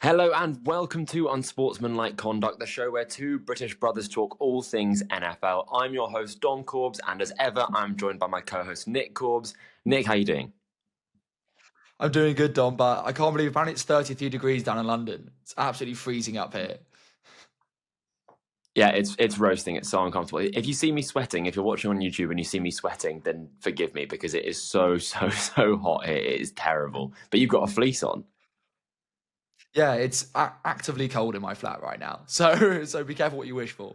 Hello and welcome to Unsportsmanlike Conduct, the show where two British brothers talk all things NFL. I'm your host, Dom Corbs, and as ever, I'm joined by my co-host, Nick Corbs. Nick, how you doing? I'm doing good, Dom, but I can't believe apparently it's 33 degrees down in London. It's absolutely freezing up here. Yeah, it's roasting. It's so uncomfortable. If you see me sweating, if you're watching on YouTube and you see me sweating, then forgive me because it is so hot here. It is terrible. But you've got a fleece on. Yeah, it's actively cold in my flat right now. So be careful what you wish for.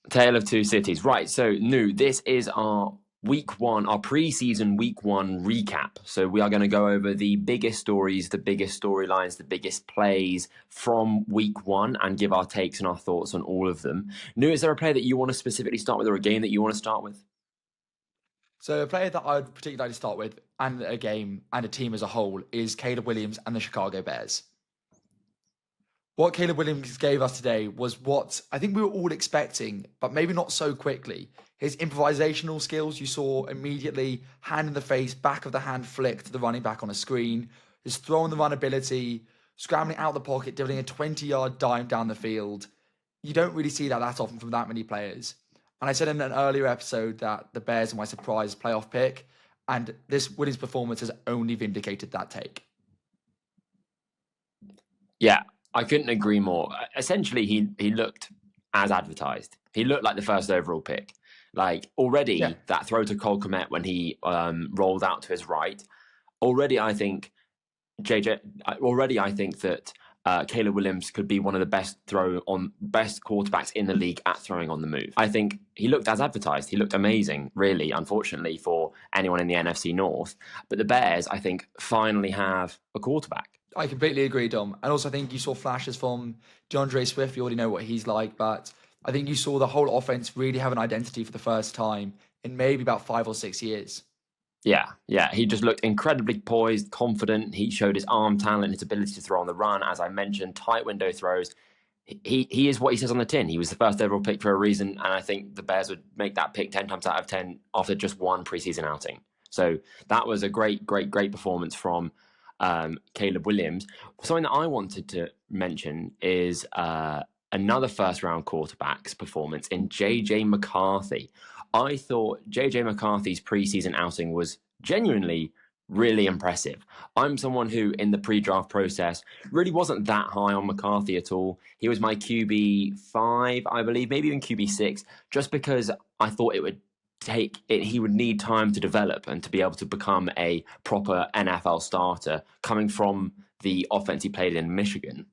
Tale of Two Cities. Right, so this is our our preseason week one recap. So we are going to go over the biggest stories, the biggest storylines, the biggest plays from week one and give our takes and our thoughts on all of them. Is there a play that you want to specifically start with or a game that you want to start with? So a player that I would particularly start with, and a game and a team as a whole, is Caleb Williams and the Chicago Bears. What Caleb Williams gave us today was what I think we were all expecting, but maybe not so quickly. His improvisational skills, you saw immediately, hand in the face, back of the hand flick to the running back on a screen. His throw on the run ability, scrambling out of the pocket, delivering a 20-yard dime down the field. You don't really see that often from that many players. And I said in an earlier episode that the Bears are my surprise playoff pick, and this Williams performance has only vindicated that take. Yeah, I couldn't agree more. Essentially, he looked as advertised. He looked like the first overall pick. Like already that throw to Cole Kmet when he rolled out to his right. Already, I think that Caleb Williams could be one of the best quarterbacks in the league at throwing on the move. I think he looked as advertised. He looked amazing, really, unfortunately, for anyone in the NFC North. But the Bears, I think, finally have a quarterback. I completely agree, Dom. And also, I think you saw flashes from DeAndre Swift. You already know what he's like, but I think you saw the whole offense really have an identity for the first time in maybe about 5 or 6 years. Yeah. He just looked incredibly poised, confident. He showed his arm talent, his ability to throw on the run. As I mentioned, tight window throws. He is what he says on the tin. He was the first overall pick for a reason, and I think the Bears would make that pick 10 times out of 10 after just one preseason outing. So that was a great performance from Caleb Williams. Something that I wanted to mention is another first-round quarterback's performance in J.J. McCarthy. I thought J.J. McCarthy's preseason outing was genuinely really impressive. I'm someone who, in the pre-draft process, really wasn't that high on McCarthy at all. He was my QB5, I believe, maybe even QB6, just because I thought he would need time to develop and to be able to become a proper NFL starter coming from the offense he played in Michigan.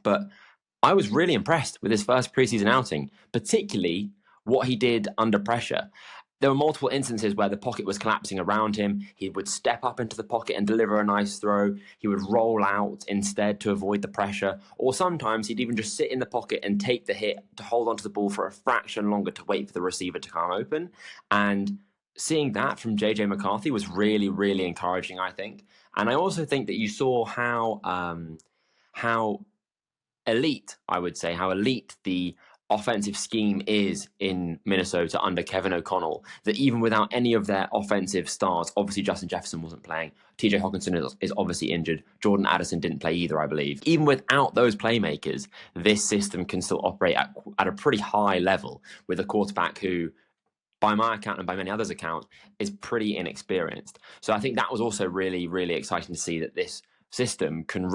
But I was really impressed with his first preseason outing, particularly what he did under pressure. There were multiple instances where the pocket was collapsing around him. He would step up into the pocket and deliver a nice throw. He would roll out instead to avoid the pressure. Or sometimes he'd even just sit in the pocket and take the hit to hold onto the ball for a fraction longer to wait for the receiver to come open. And seeing that from J.J. McCarthy was really, really encouraging, I think. And I also think that you saw how elite, I would say, how elite the offensive scheme is in Minnesota under Kevin O'Connell, that even without any of their offensive stars, obviously Justin Jefferson wasn't playing, TJ Hawkinson is obviously injured, Jordan Addison didn't play either, I believe. Even without those playmakers, this system can still operate at a pretty high level with a quarterback who, by my account and by many others' account, is pretty inexperienced. So I think that was also really, really exciting to see that this system can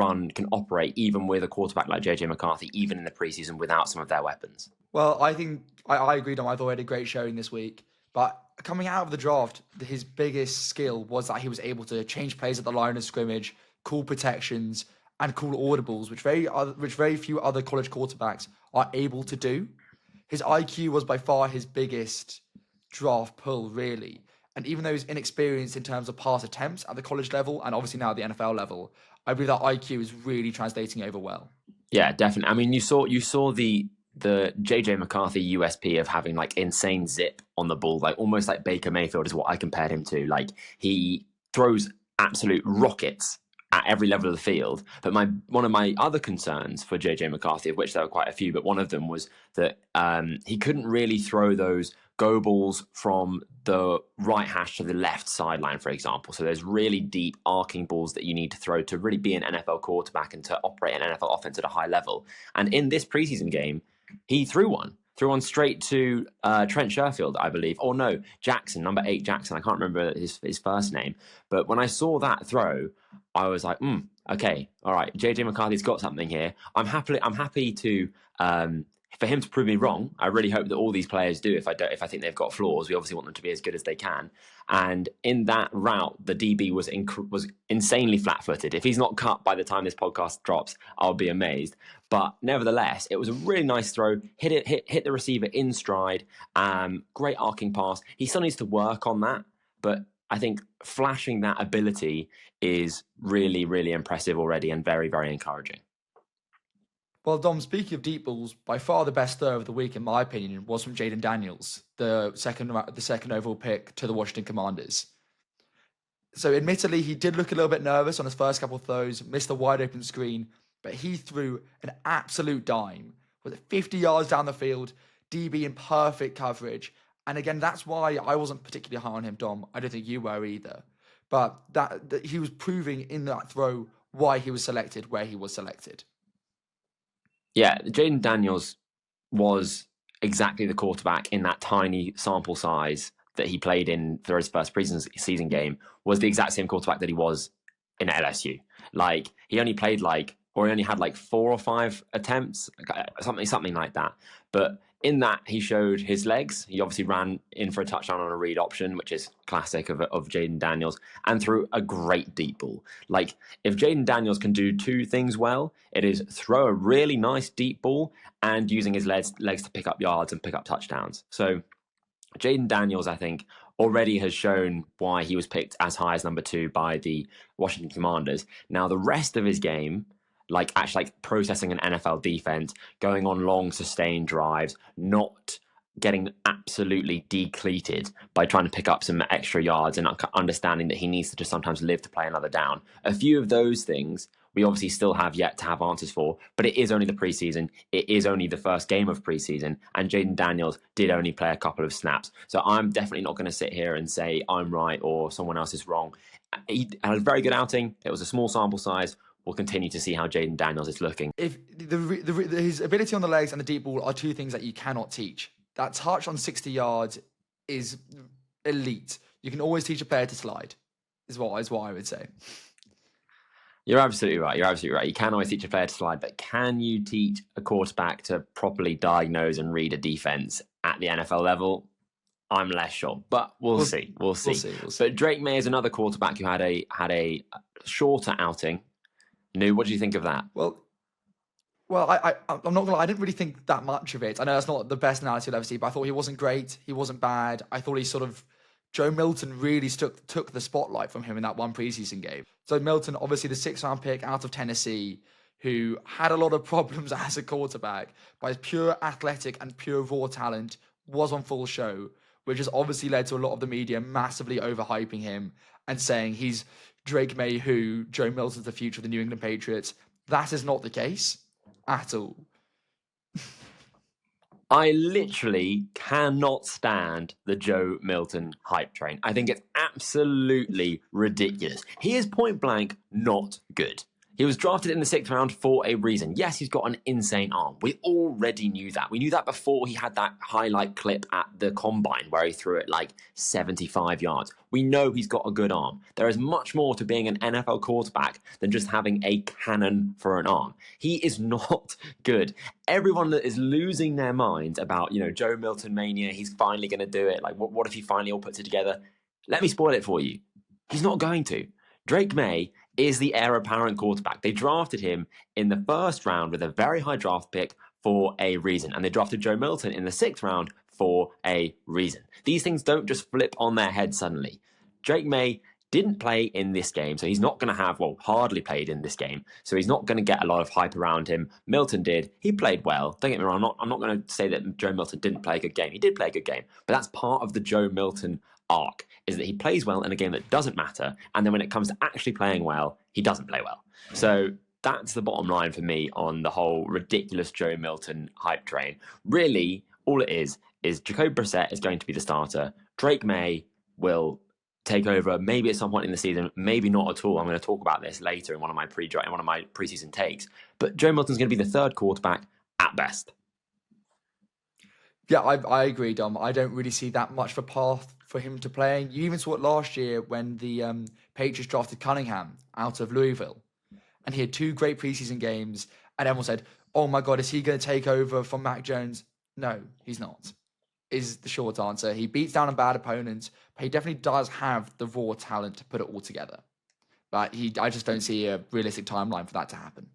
operate even with a quarterback like JJ McCarthy, even in the preseason without some of their weapons. Well, I think I agreed on. I thought he had a great showing this week. But coming out of the draft, his biggest skill was that he was able to change plays at the line of scrimmage, call protections, and call audibles, which very few other college quarterbacks are able to do. His IQ was by far his biggest draft pull, really. And even though he's inexperienced in terms of pass attempts at the college level and obviously now at the NFL level, I believe that IQ is really translating over well. Yeah, definitely. I mean, you saw the JJ McCarthy USP of having like insane zip on the ball, like almost like Baker Mayfield is what I compared him to. Like he throws absolute rockets at every level of the field. But one of my other concerns for JJ McCarthy, of which there were quite a few, but one of them was that he couldn't really throw those go balls from the right hash to the left sideline, for example. So there's really deep arcing balls that you need to throw to really be an NFL quarterback and to operate an NFL offense at a high level. And in this preseason game, he threw one straight to Trent Sherfield, I believe. Or no, Jackson, number 8 Jackson. I can't remember his first name. But when I saw that throw, I was like, okay, all right, JJ McCarthy's got something here. I'm happy to for him to prove me wrong. I really hope that all these players do. If I think they've got flaws, we obviously want them to be as good as they can. And in that route, the DB was insanely flat-footed. If he's not cut by the time this podcast drops, I'll be amazed. But nevertheless, it was a really nice throw. Hit the receiver in stride. Great arcing pass. He still needs to work on that, but I think flashing that ability is really, really impressive already and very, very encouraging. Well, Dom, speaking of deep balls, by far the best throw of the week, in my opinion, was from Jayden Daniels, the second overall pick to the Washington Commanders. So admittedly, he did look a little bit nervous on his first couple of throws, missed a wide open screen, but he threw an absolute dime. Was it 50 yards down the field, DB in perfect coverage. And again, that's why I wasn't particularly high on him, Dom. I don't think you were either. But that he was proving in that throw why he was selected where he was selected. Yeah, Jayden Daniels was exactly the quarterback in that tiny sample size that he played in for his first preseason game, was the exact same quarterback that he was in LSU. Like, he only had 4 or 5 attempts, something like that. But in that, he showed his legs. He obviously ran in for a touchdown on a read option, which is classic of Jayden Daniels, and threw a great deep ball. Like, if Jayden Daniels can do 2 things well, it is throw a really nice deep ball and using his legs to pick up yards and pick up touchdowns. So Jayden Daniels, I think, already has shown why he was picked as high as number 2 by the Washington Commanders. Now, the rest of his game, like processing an NFL defense, going on long sustained drives, not getting absolutely decleated by trying to pick up some extra yards and understanding that he needs to just sometimes live to play another down. A few of those things we obviously still have yet to have answers for, but it is only the preseason. It is only the first game of preseason, and Jayden Daniels did only play a couple of snaps. So I'm definitely not going to sit here and say I'm right or someone else is wrong. He had a very good outing. It was a small sample size. We'll continue to see how Jayden Daniels is looking. If his ability on the legs and the deep ball are 2 things that you cannot teach. That touch on 60 yards is elite. You can always teach a player to slide, is what I would say. You're absolutely right. You can always teach a player to slide, but can you teach a quarterback to properly diagnose and read a defense at the NFL level? I'm less sure, but we'll see. We'll see. But Drake Maye is another quarterback who had a shorter outing. Nu, what do you think of that? Well, I'm not gonna lie, I didn't really think that much of it. I know that's not the best analysis you'll ever see, but I thought he wasn't great. He wasn't bad. I thought Joe Milton really took the spotlight from him in that one preseason game. So Milton, obviously the 6th-round pick out of Tennessee, who had a lot of problems as a quarterback, but his pure athletic and pure raw talent was on full show, which has obviously led to a lot of the media massively overhyping him and saying he's Drake Maye, who Joe Milton's the future of the New England Patriots. That is not the case at all. I literally cannot stand the Joe Milton hype train. I think it's absolutely ridiculous. He is point blank not good. He was drafted in the 6th round for a reason. Yes, he's got an insane arm. We already knew that. We knew that before he had that highlight clip at the combine where he threw it 75 yards. We know he's got a good arm. There is much more to being an NFL quarterback than just having a cannon for an arm. He is not good. Everyone that is losing their minds about, Joe Milton mania, he's finally going to do it. What if he finally all puts it together? Let me spoil it for you. He's not going to. Drake Maye is the heir apparent quarterback. They drafted him in the 1st round with a very high draft pick for a reason. And they drafted Joe Milton in the 6th round for a reason. These things don't just flip on their head suddenly. Drake Maye didn't play in this game, so he's not going to have, hardly played in this game, so he's not going to get a lot of hype around him. Milton did. He played well. Don't get me wrong, I'm not going to say that Joe Milton didn't play a good game. He did play a good game, but that's part of the Joe Milton arc, is that he plays well in a game that doesn't matter, and then when it comes to actually playing well, he doesn't play well. So that's the bottom line for me on the whole ridiculous Joe Milton hype train. Really, all it is Jacoby Brissett is going to be the starter. Drake Maye will take over maybe at some point in the season, maybe not at all. I'm going to talk about this later in one of my preseason takes. But Joe Milton's going to be the third quarterback at best. Yeah, I agree, Dom. I don't really see that much of a path for him to playing. You even saw it last year when the Patriots drafted Cunningham out of Louisville, and he had 2 great preseason games, and everyone said, "Oh my God, is he going to take over from Mac Jones?" No, he's not. Is the short answer. He beats down a bad opponent, but he definitely does have the raw talent to put it all together. But I just don't see a realistic timeline for that to happen.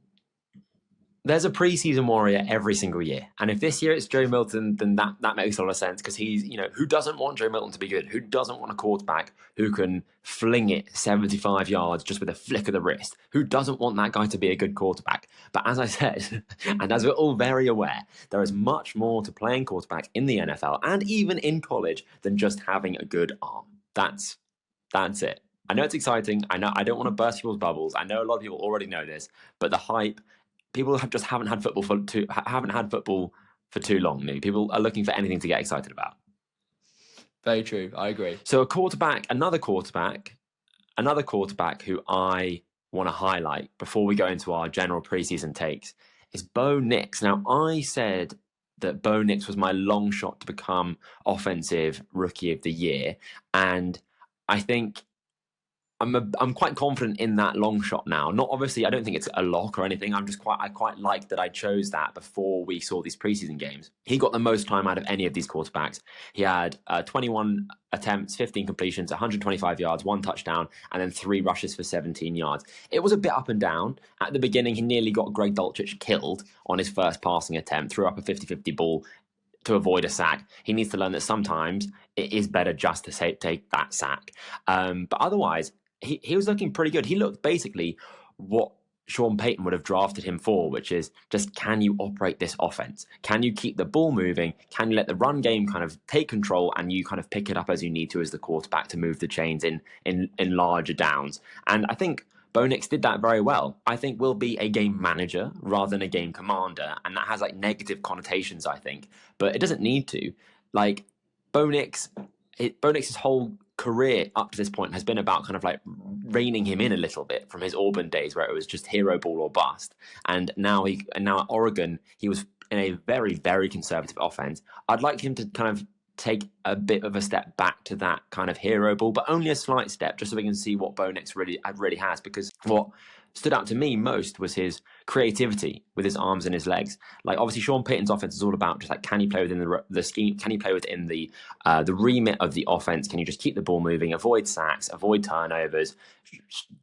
There's a preseason warrior every single year. And if this year it's Joe Milton, then that makes a lot of sense because he's, who doesn't want Joe Milton to be good? Who doesn't want a quarterback who can fling it 75 yards just with a flick of the wrist? Who doesn't want that guy to be a good quarterback? But as I said, and as we're all very aware, there is much more to playing quarterback in the NFL and even in college than just having a good arm. That's it. I know it's exciting. I know I don't want to burst people's bubbles. I know a lot of people already know this, but the hype, people haven't had football for too long. People are looking for anything to get excited about. Very true. I agree. So another quarterback who I want to highlight before we go into our general preseason takes is Bo Nix. Now, I said that Bo Nix was my long shot to become offensive rookie of the year, and I think I'm quite confident in that long shot now. Not obviously, I don't think it's a lock or anything. I quite like that I chose that before we saw these preseason games. He got the most time out of any of these quarterbacks. He had 21 attempts, 15 completions, 125 yards, 1 touchdown, and then 3 rushes for 17 yards. It was a bit up and down. At the beginning, he nearly got Greg Dulcich killed on his first passing attempt, threw up a 50-50 ball to avoid a sack. He needs to learn that sometimes it is better just to take that sack. But otherwise, he was looking pretty good. He looked basically what Sean Payton would have drafted him for, which is just, can you operate this offense? Can you keep the ball moving? Can you let the run game kind of take control and you kind of pick it up as you need to as the quarterback to move the chains in larger downs? And I think Bo Nix did that very well. I think will be a game manager rather than a game commander, and that has like negative connotations, I think, but it doesn't need to. Like Bo Nix's whole career up to this point has been about kind of like reining him in a little bit from his Auburn days where it was just hero ball or bust. And now at Oregon, he was in a very, very conservative offense. I'd like him to kind of take a bit of a step back to that kind of hero ball, but only a slight step, just so we can see what Bo Nix really has. Because what stood out to me most was his creativity with his arms and his legs. Like obviously Sean Payton's offense is all about just like, can he play within the scheme? Can he play within the remit of the offense? Can you just keep the ball moving, avoid sacks, avoid turnovers,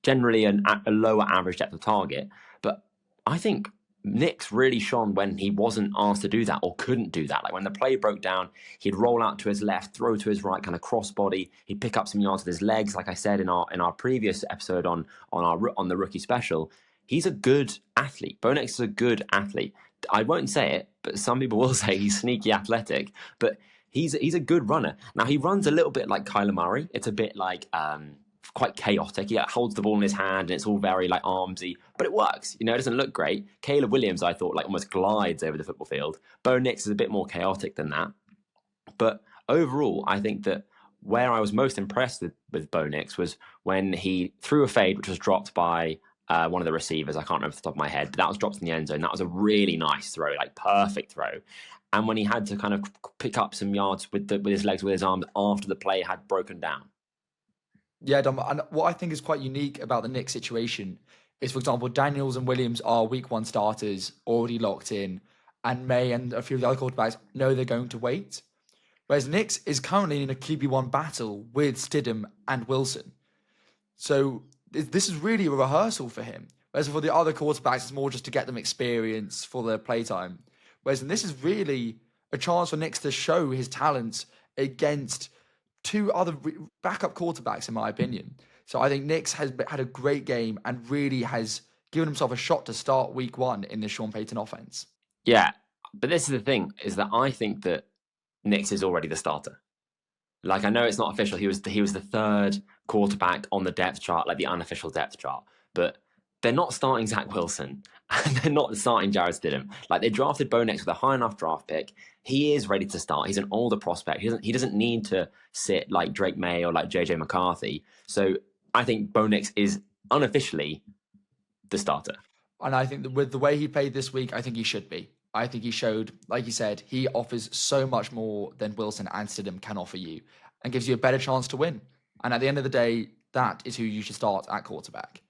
generally a lower average depth of target? But I think Nix really shone when he wasn't asked to do that or couldn't do that. Like when the play broke down, he'd roll out to his left, throw to his right, kind of crossbody. He'd pick up some yards with his legs, like I said in our previous episode on the rookie special. He's a good athlete. Bo Nix is a good athlete. I won't say it, but some people will say he's sneaky athletic. But he's a good runner. Now he runs a little bit like Kyler Murray. It's a bit like quite chaotic. He holds the ball in his hand and it's all very like armsy, but it works. It doesn't look great. Caleb Williams, I thought, like almost glides over the football field. Bo Nix is a bit more chaotic than that. But overall, I think that where I was most impressed with Bo Nix was when he threw a fade, which was dropped by one of the receivers. I can't remember off the top of my head, but that was dropped in the end zone. That was a really nice throw, like perfect throw. And when he had to kind of pick up some yards with his legs, with his arms after the play had broken down. Yeah, Dom, and what I think is quite unique about the Knicks situation is, for example, Daniels and Williams are week 1 starters, already locked in, and May and a few of the other quarterbacks know they're going to wait. Whereas Knicks is currently in a QB1 battle with Stidham and Wilson. So this is really a rehearsal for him. Whereas for the other quarterbacks, it's more just to get them experience for their playtime. Whereas this is really a chance for Knicks to show his talents against 2 other backup quarterbacks, in my opinion. So I think Nix has had a great game and really has given himself a shot to start week 1 in the Sean Payton offense. Yeah, but this is the thing, is that I think that Nix is already the starter. Like, I know it's not official. He was the third quarterback on the depth chart, like the unofficial depth chart. But they're not starting Zach Wilson and they're not starting Jarrett Stidham. Like, they drafted Bo Nix with a high enough draft pick. He is ready to start. He's an older prospect. He doesn't need to sit like Drake May or like JJ McCarthy. So I think Bo Nix is unofficially the starter. And I think that with the way he played this week, I think he should be. I think he showed, like you said, he offers so much more than Wilson and Stidham can offer you and gives you a better chance to win. And at the end of the day, that is who you should start at quarterback.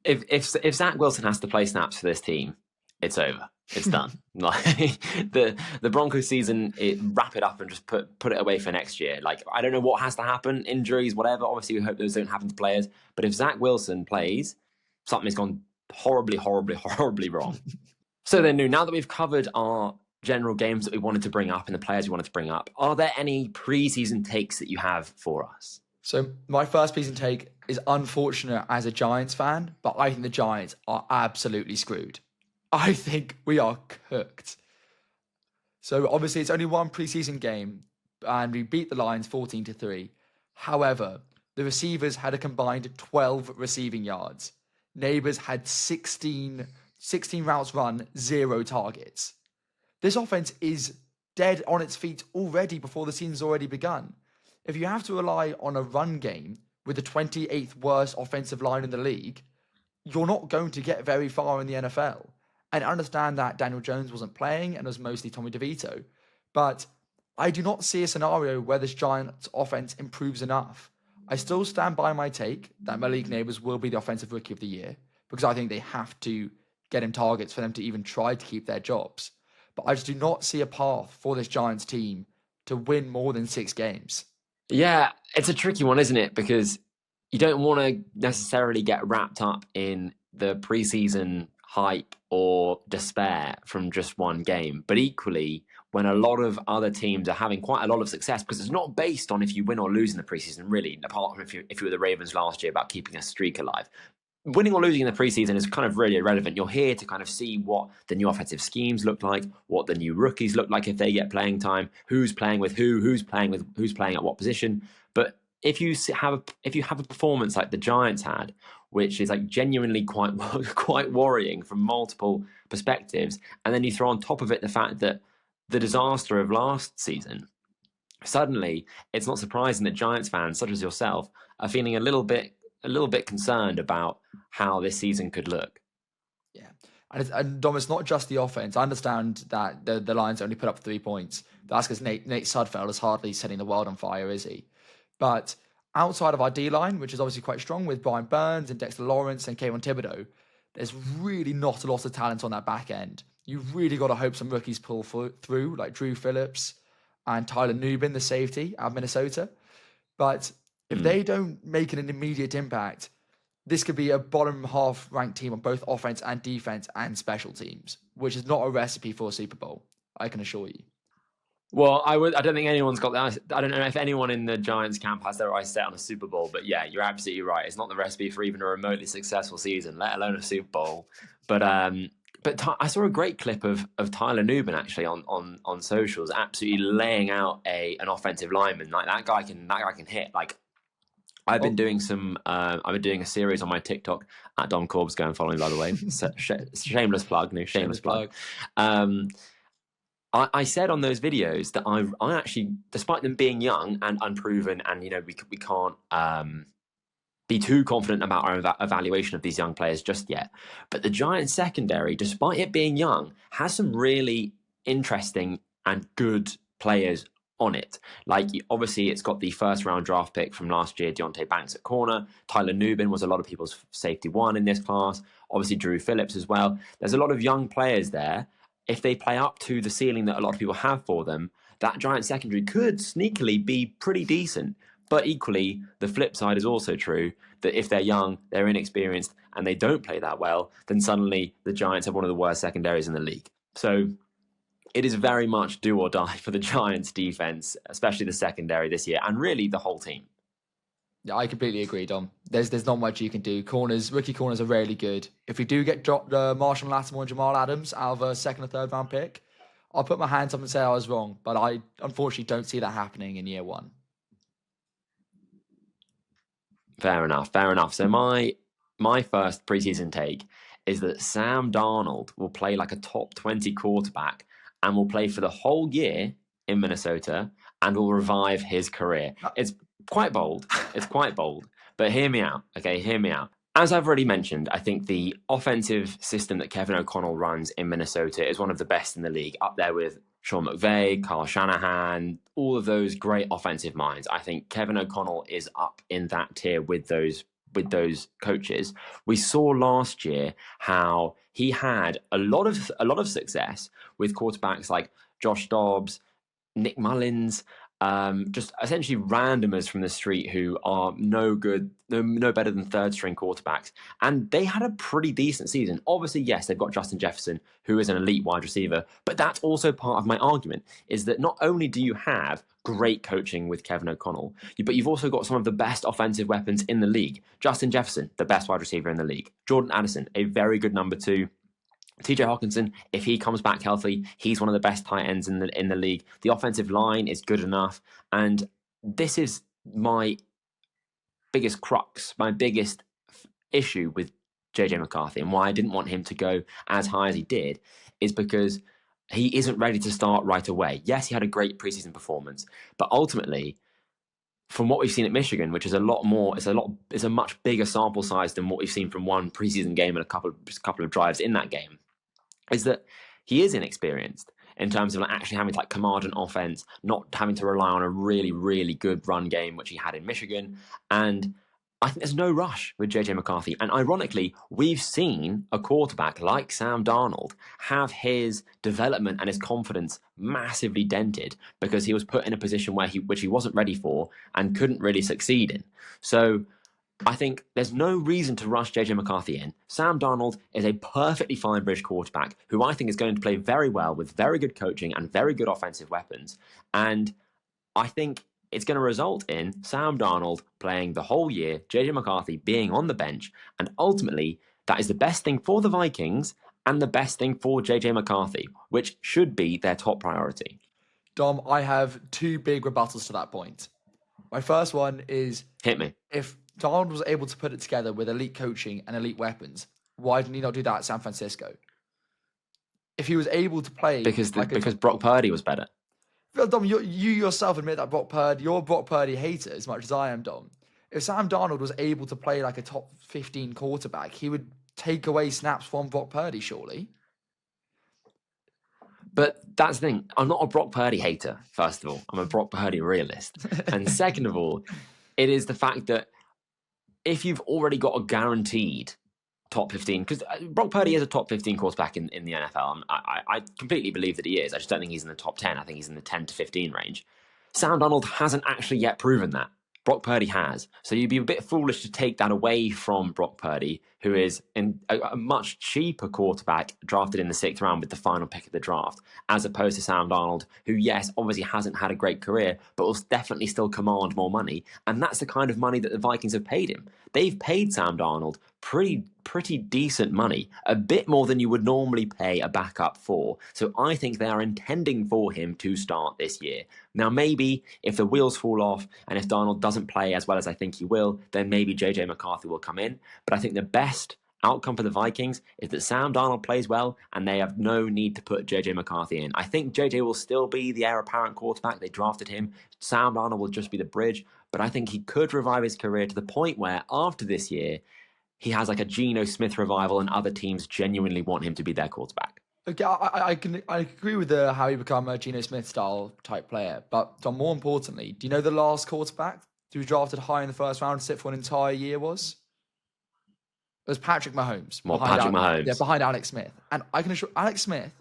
If Zach Wilson has to play snaps for this team, it's over. It's done. Like the Broncos season, wrap it up and just put it away for next year. Like, I don't know what has to happen, injuries, whatever. Obviously, we hope those don't happen to players. But if Zach Wilson plays, something's gone horribly, horribly, horribly wrong. So then, now that we've covered our general games that we wanted to bring up and the players we wanted to bring up, are there any preseason takes that you have for us? So my first preseason take is unfortunate as a Giants fan, but I think the Giants are absolutely screwed. I think we are cooked. So obviously it's only one preseason game and we beat the Lions 14-3. However, the receivers had a combined 12 receiving yards. Neighbors had 16 routes run, 0 targets. This offense is dead on its feet already before the season's already begun. If you have to rely on a run game with the 28th worst offensive line in the league, you're not going to get very far in the NFL. And I understand that Daniel Jones wasn't playing and it was mostly Tommy DeVito. But I do not see a scenario where this Giants offense improves enough. I still stand by my take that Malik Neighbors will be the offensive rookie of the year because I think they have to get him targets for them to even try to keep their jobs. But I just do not see a path for this Giants team to win more than 6 games. Yeah, it's a tricky one, isn't it? Because you don't want to necessarily get wrapped up in the preseason hype or despair from just one game. But equally, when a lot of other teams are having quite a lot of success, because it's not based on if you win or lose in the preseason, really, apart from if you were the Ravens last year about keeping a streak alive. Winning or losing in the preseason is kind of really irrelevant. You're here to kind of see what the new offensive schemes look like, what the new rookies look like if they get playing time, who's playing with who's playing at what position. But if you have a performance like the Giants had, which is like genuinely quite worrying from multiple perspectives, and then you throw on top of it the fact that the disaster of last season, suddenly it's not surprising that Giants fans such as yourself are feeling a little bit concerned about how this season could look. Yeah. And Dom, it's not just the offense. I understand that the Lions only put up 3 points. That's because Nate Sudfeld is hardly setting the world on fire, is he? But outside of our D-line, which is obviously quite strong with Brian Burns and Dexter Lawrence and Kayvon Thibodeau, there's really not a lot of talent on that back end. You've really got to hope some rookies pull through, like Drew Phillips and Tyler Nubin, the safety out of Minnesota. But if they don't make an immediate impact, this could be a bottom half ranked team on both offense and defense and special teams, which is not a recipe for a Super Bowl, I can assure you. Well, I don't think anyone's got that. I don't know if anyone in the Giants camp has their eyes set on a Super Bowl, but yeah, you're absolutely right. It's not the recipe for even a remotely successful season, let alone a Super Bowl. But I saw a great clip of Tyler Nubin actually on socials, absolutely laying out an offensive lineman. Like that guy can hit. Like I've been doing a series on my TikTok at Dom Corbs. Go and follow me, by the way. Shameless plug. No, shameless plug. I said on those videos that I actually, despite them being young and unproven, and we can't be too confident about our evaluation of these young players just yet. But the Giants secondary, despite it being young, has some really interesting and good players on it. Like, obviously, it's got the first round draft pick from last year, Deonte Banks at corner. Tyler Nubin was a lot of people's safety one in this class. Obviously, Drew Phillips as well. There's a lot of young players there. If they play up to the ceiling that a lot of people have for them, that Giants secondary could sneakily be pretty decent. But equally, the flip side is also true, that if they're young, they're inexperienced, and they don't play that well, then suddenly the Giants have one of the worst secondaries in the league. So it is very much do or die for the Giants defense, especially the secondary this year, and really the whole team. Yeah, I completely agree, Dom. There's not much you can do. Rookie corners are really good. If we do get Marshall Lattimore and Jamal Adams out of a second or third round pick, I'll put my hands up and say I was wrong. But I unfortunately don't see that happening in year one. Fair enough. Fair enough. So my first preseason take is that Sam Darnold will play like a top 20 quarterback and will play for the whole year in Minnesota and will revive his career. It's quite bold. It's quite bold. But hear me out. Okay, hear me out. As I've already mentioned, I think the offensive system that Kevin O'Connell runs in Minnesota is one of the best in the league, up there with Sean McVay, Kyle Shanahan, all of those great offensive minds. I think Kevin O'Connell is up in that tier with those coaches. We saw last year how he had a lot of success with quarterbacks like Josh Dobbs, Nick Mullins, just essentially randomers from the street who are no good, no better than third string quarterbacks. And they had a pretty decent season. Obviously, yes, they've got Justin Jefferson, who is an elite wide receiver, but that's also part of my argument, is that not only do you have great coaching with Kevin O'Connell, but you've also got some of the best offensive weapons in the league. Justin Jefferson, the best wide receiver in the league. Jordan Addison, a very good number 2. TJ Hawkinson, if he comes back healthy, he's one of the best tight ends in the league. The offensive line is good enough, and this is my biggest crux, my biggest issue with JJ McCarthy, and why I didn't want him to go as high as he did, is because he isn't ready to start right away. Yes, he had a great preseason performance, but ultimately, from what we've seen at Michigan, which is it's a much bigger sample size than what we've seen from one preseason game and a couple of drives in that game, is that he is inexperienced in terms of actually having to command an offense, not having to rely on a really, really good run game, which he had in Michigan. And I think there's no rush with JJ McCarthy. And ironically, we've seen a quarterback like Sam Darnold have his development and his confidence massively dented because he was put in a position which he wasn't ready for and couldn't really succeed in. So I think there's no reason to rush JJ McCarthy in. Sam Darnold is a perfectly fine British quarterback who I think is going to play very well with very good coaching and very good offensive weapons. And I think it's going to result in Sam Darnold playing the whole year, JJ McCarthy being on the bench, and ultimately that is the best thing for the Vikings and the best thing for JJ McCarthy, which should be their top priority. Dom, I have 2 big rebuttals to that point. My first one is, hit me. If Darnold was able to put it together with elite coaching and elite weapons, why didn't he not do that at San Francisco? If he was able to play... Because Brock Purdy was better. Dom, you yourself admit that you're a Brock Purdy hater as much as I am, Dom. If Sam Darnold was able to play like a top 15 quarterback, he would take away snaps from Brock Purdy, surely. But that's the thing. I'm not a Brock Purdy hater, first of all. I'm a Brock Purdy realist. And second of all, it is the fact that if you've already got a guaranteed top 15, because Brock Purdy is a top 15 quarterback in the NFL. I completely believe that he is. I just don't think he's in the top 10. I think he's in the 10 to 15 range. Sam Darnold hasn't actually yet proven that. Brock Purdy has. So you'd be a bit foolish to take that away from Brock Purdy, who is a much cheaper quarterback drafted in the 6th round with the final pick of the draft, as opposed to Sam Darnold, who, yes, obviously hasn't had a great career, but will definitely still command more money. And that's the kind of money that the Vikings have paid him. They've paid Sam Darnold pretty decent money, a bit more than you would normally pay a backup for. So I think they are intending for him to start this year. Now, maybe if the wheels fall off and if Darnold doesn't play as well as I think he will, then maybe JJ McCarthy will come in. But I think the best outcome for the Vikings is that Sam Darnold plays well and they have no need to put JJ McCarthy in. I think JJ will still be the heir apparent quarterback. They drafted him. Sam Darnold will just be the bridge. But I think he could revive his career to the point where after this year, he has like a Geno Smith revival and other teams genuinely want him to be their quarterback. Okay, I agree with how he become a Geno Smith style type player. But Dom, more importantly, do you know the last quarterback who was drafted high in the 1st round to sit for an entire year was? It was Patrick Mahomes. Mahomes. Yeah, behind Alex Smith. And I can assure Alex Smith,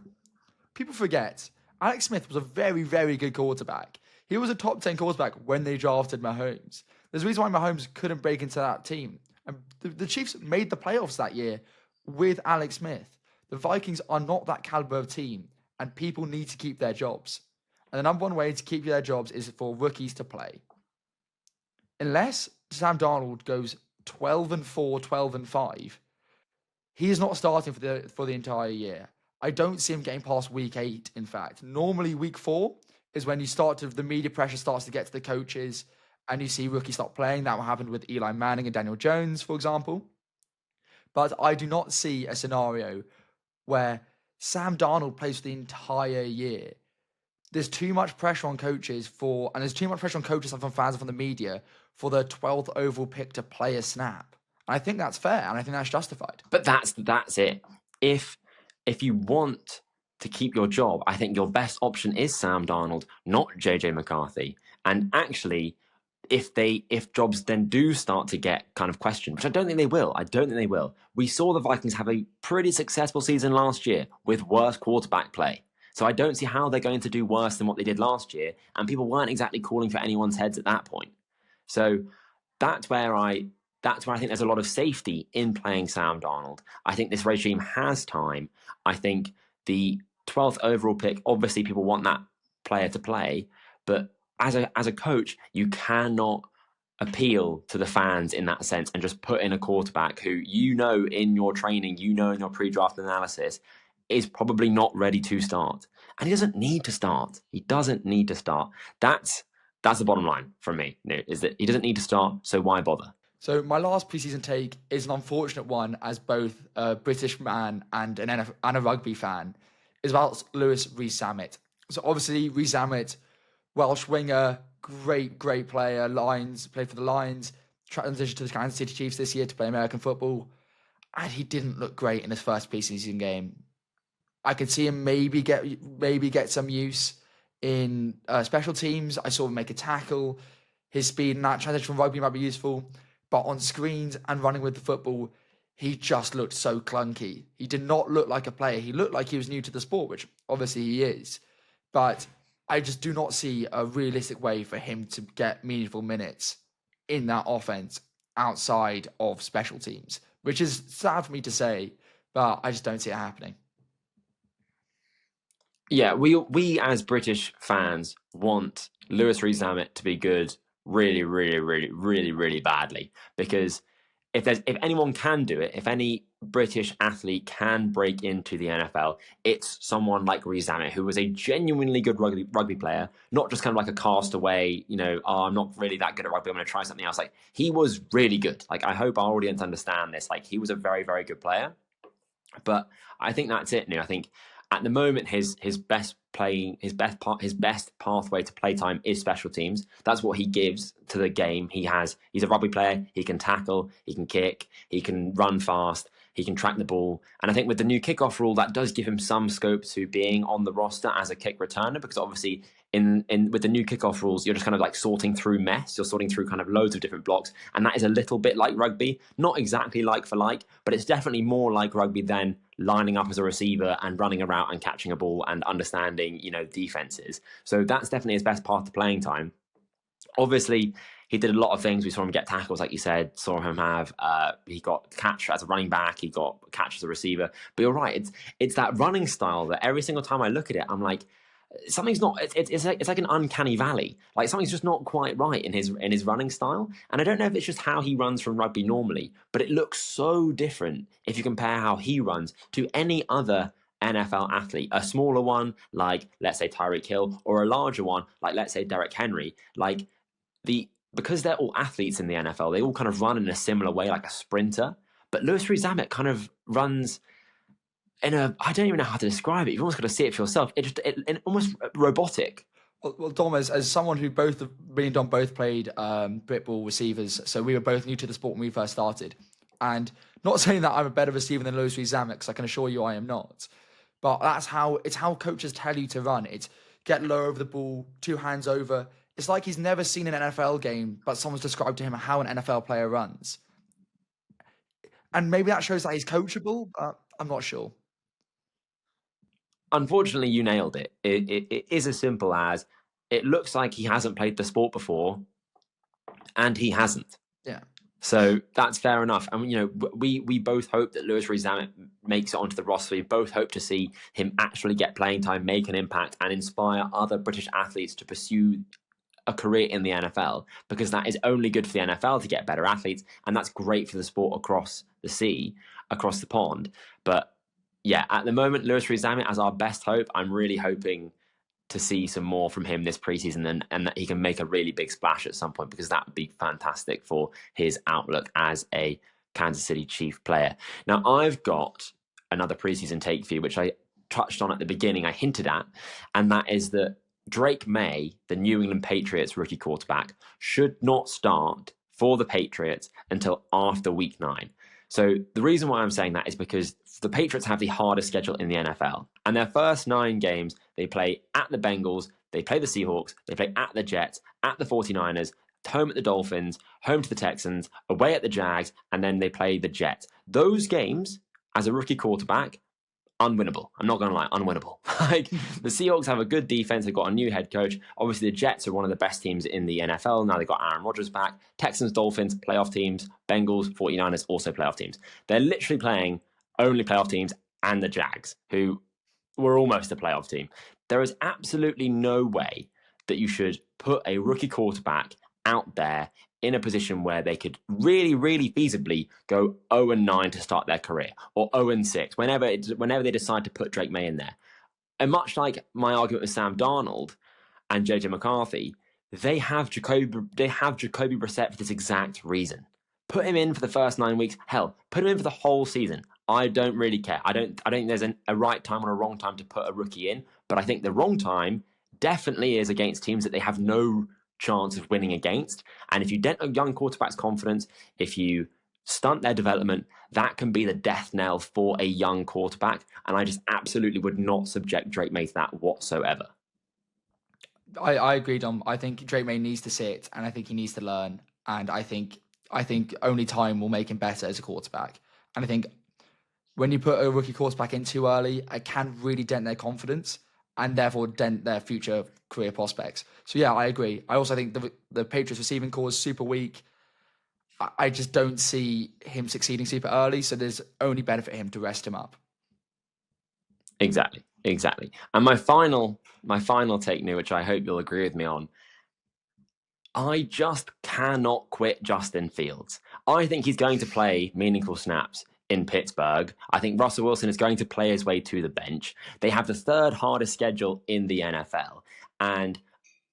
people forget, Alex Smith was a very, very good quarterback. He was a top 10 quarterback when they drafted Mahomes. There's a reason why Mahomes couldn't break into that team. And the Chiefs made the playoffs that year with Alex Smith. The Vikings are not that caliber of team, and people need to keep their jobs. And the number one way to keep their jobs is for rookies to play. Unless Sam Darnold goes 12-4, 12-5, he is not starting for the entire year. I don't see him getting past week 8, in fact. Normally week 4 is when the media pressure starts to get to the coaches and you see rookies stop playing. That happened with Eli Manning and Daniel Jones, for example. But I do not see a scenario where Sam Darnold plays for the entire year. There's too much pressure on coaches and there's too much pressure on coaches and from fans and from the media for the 12th overall pick to play a snap. And I think that's fair, and I think that's justified. But that's it. If you want to keep your job, I think your best option is Sam Darnold, not JJ McCarthy. And actually, if jobs then do start to get kind of questioned, which I don't think they will. We saw the Vikings have a pretty successful season last year with worse quarterback play. So I don't see how they're going to do worse than what they did last year. And people weren't exactly calling for anyone's heads at that point. So that's where I think there's a lot of safety in playing Sam Darnold. I think this regime has time. I think the 12th overall pick, obviously people want that player to play, but as a coach, you cannot appeal to the fans in that sense and just put in a quarterback who in your training, in your pre-draft analysis, is probably not ready to start. And he doesn't need to start. That's the bottom line from me, is that he doesn't need to start, so why bother? So my last preseason take is an unfortunate one as both a British man and a rugby fan. Is about Lewis Rees-Zammit. So obviously Rees-Zammit, Welsh winger, great player, played for the Lions, transitioned to the Kansas City Chiefs this year to play American football. And he didn't look great in his first preseason game. I could see him maybe get some use in special teams. I saw him make a tackle. His speed and that transition from rugby might be useful. But on screens and running with the football, he just looked so clunky. He did not look like a player. He looked like he was new to the sport, which obviously he is. But I just do not see a realistic way for him to get meaningful minutes in that offense outside of special teams, which is sad for me to say, but I just don't see it happening. Yeah, we as British fans want Lewis Rees-Zammit to be good really, really, really, really, really badly, because if anyone can do it, if any British athlete can break into the NFL, it's someone like Rees-Zammit, who was a genuinely good rugby player, not just kind of like a castaway, I'm not really that good at rugby, I'm going to try something else. Like, he was really good. Like, I hope our audience understand this. Like, he was a very, very good player. But I think that's it. I think at the moment his best pathway to playtime is special teams. That's what he gives to the game. He's a rugby player. He can tackle, he can kick, he can run fast, he can track the ball. And I think with the new kickoff rule, that does give him some scope to being on the roster as a kick returner, because obviously with the new kickoff rules, you're just kind of like sorting through mess. You're sorting through kind of loads of different blocks. And that is a little bit like rugby, not exactly like for like, but it's definitely more like rugby than lining up as a receiver and running around and catching a ball and understanding, defenses. So that's definitely his best path to playing time. Obviously, he did a lot of things. We saw him get tackles, like you said, saw him have, he got catch as a running back, he got catch as a receiver. But you're right, it's that running style that every single time I look at it, I'm like, something's not, it's like an uncanny valley. Like, something's just not quite right in his running style. And I don't know if it's just how he runs from rugby normally, but it looks so different if you compare how he runs to any other NFL athlete, a smaller one like, let's say, Tyreek Hill, or a larger one like, let's say, Derrick Henry. Like, because they're all athletes in the NFL, they all kind of run in a similar way, like a sprinter. But Lewis Rees-Zammit kind of runs I don't even know how to describe it. You've almost got to see it for yourself. It's almost robotic. Well, Dom, as someone who me and Dom both played Britball receivers, so we were both new to the sport when we first started. And not saying that I'm a better receiver than Lewis Rees-Zammit, because I can assure you I am not. But it's how coaches tell you to run. It's get low over the ball, 2 hands over. It's like he's never seen an NFL game, but someone's described to him how an NFL player runs. And maybe that shows that he's coachable, but I'm not sure. Unfortunately, you nailed it. It is as simple as, it looks like he hasn't played the sport before, and he hasn't. Yeah. So that's fair enough. And, we both hope that Lewis Rees-Zammit makes it onto the roster. We both hope to see him actually get playing time, make an impact, and inspire other British athletes to pursue a career in the NFL, because that is only good for the NFL to get better athletes, and that's great for the sport across the sea, across the pond. But yeah, at the moment, Lewis Rees-Zammit as our best hope. I'm really hoping to see some more from him this preseason and that he can make a really big splash at some point, because that would be fantastic for his outlook as a Kansas City Chief player. Now, I've got another preseason take for you, which I touched on at the beginning, I hinted at, and that is that Drake Maye, the New England Patriots rookie quarterback, should not start for the Patriots until after week 9. So the reason why I'm saying that is because the Patriots have the hardest schedule in the NFL. And their first 9 games, they play at the Bengals, they play the Seahawks, they play at the Jets, at the 49ers, home at the Dolphins, home to the Texans, away at the Jags, and then they play the Jets. Those games, as a rookie quarterback, unwinnable. I'm not going to lie, unwinnable. Like, the Seahawks have a good defense. They've got a new head coach. Obviously, the Jets are one of the best teams in the NFL. Now they've got Aaron Rodgers back. Texans, Dolphins, playoff teams. Bengals, 49ers, also playoff teams. They're literally playing only playoff teams, and the Jags, who were almost a playoff team. There is absolutely no way that you should put a rookie quarterback out there in a position where they could really, really feasibly go 0-9 to start their career, or 0-6, whenever they decide to put Drake Maye in there. And much like my argument with Sam Darnold and JJ McCarthy, they have Jacoby Brissett for this exact reason. Put him in for the first 9 weeks. Hell, put him in for the whole season. I don't really care. I don't think there's a right time or a wrong time to put a rookie in, but I think the wrong time definitely is against teams that they have no chance of winning against. And if you dent a young quarterback's confidence, if you stunt their development, that can be the death knell for a young quarterback. And I just absolutely would not subject Drake Maye to that whatsoever. I agree, Dom. I think Drake Maye needs to sit, and I think he needs to learn. And I think only time will make him better as a quarterback. And I think when you put a rookie quarterback in too early, it can really dent their confidence and therefore dent their future career prospects. So yeah, I agree. I also think the Patriots receiving core is super weak. I just don't see him succeeding super early, so there's only benefit him to rest him up. Exactly. And my final take, New, which I hope you'll agree with me on, I just cannot quit Justin Fields. I think he's going to play meaningful snaps in Pittsburgh. I think Russell Wilson is going to play his way to the bench. They have the 3rd hardest schedule in the NFL. And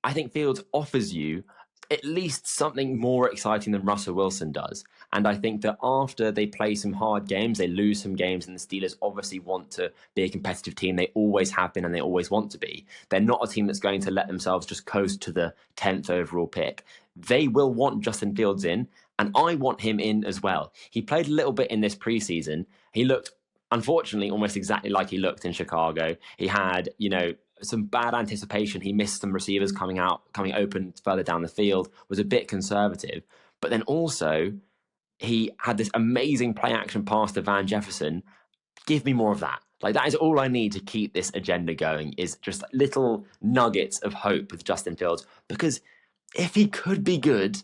I think Fields offers you at least something more exciting than Russell Wilson does. And I think that after they play some hard games, they lose some games, and the Steelers obviously want to be a competitive team. They always have been, and they always want to be. They're not a team that's going to let themselves just coast to the 10th overall pick. They will want Justin Fields in, and I want him in as well. He played a little bit in this preseason. He looked, unfortunately, almost exactly like he looked in Chicago. He had, some bad anticipation. He missed some receivers coming open further down the field, was a bit conservative. But then also, he had this amazing play action pass to Van Jefferson. Give me more of that. Like, that is all I need to keep this agenda going, is just little nuggets of hope with Justin Fields. Because if he could be good,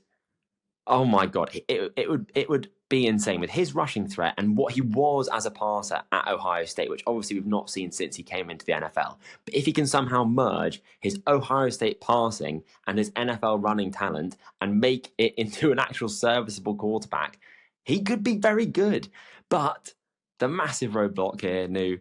oh my God, it would be insane with his rushing threat and what he was as a passer at Ohio State, which obviously we've not seen since he came into the NFL. But if he can somehow merge his Ohio State passing and his NFL running talent and make it into an actual serviceable quarterback, he could be very good. But the massive roadblock here, New,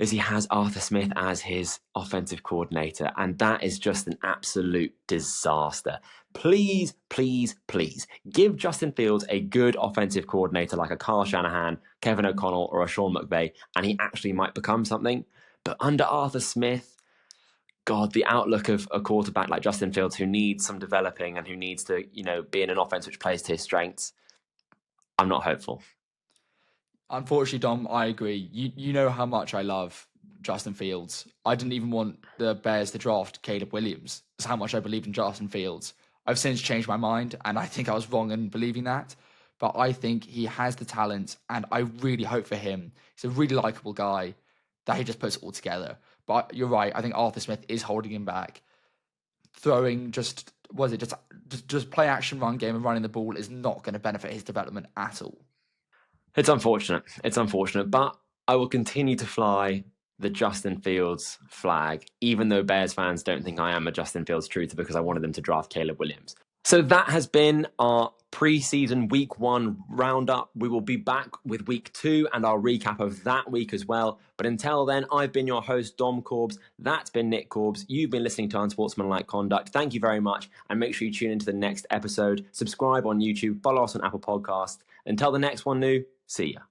is he has Arthur Smith as his offensive coordinator, and that is just an absolute disaster. Please, please, please give Justin Fields a good offensive coordinator like a Kyle Shanahan, Kevin O'Connell, or a Sean McVay, and he actually might become something. But under Arthur Smith, God, the outlook of a quarterback like Justin Fields, who needs some developing and who needs to, be in an offense which plays to his strengths, I'm not hopeful. Unfortunately, Dom, I agree. You know how much I love Justin Fields. I didn't even want the Bears to draft Caleb Williams. That's how much I believed in Justin Fields. I've since changed my mind, and I think I was wrong in believing that. But I think he has the talent, and I really hope for him. He's a really likable guy that he just puts it all together. But you're right. I think Arthur Smith is holding him back. Throwing just play action run game and running the ball is not going to benefit his development at all. It's unfortunate, but I will continue to fly the Justin Fields flag, even though Bears fans don't think I am a Justin Fields truther because I wanted them to draft Caleb Williams. So that has been our preseason week 1 roundup. We will be back with week 2 and our recap of that week as well. But until then, I've been your host, Dom Corbs. That's been Nick Corbs. You've been listening to Unsportsmanlike Conduct. Thank you very much. And make sure you tune into the next episode. Subscribe on YouTube. Follow us on Apple Podcasts. Until the next one, see ya.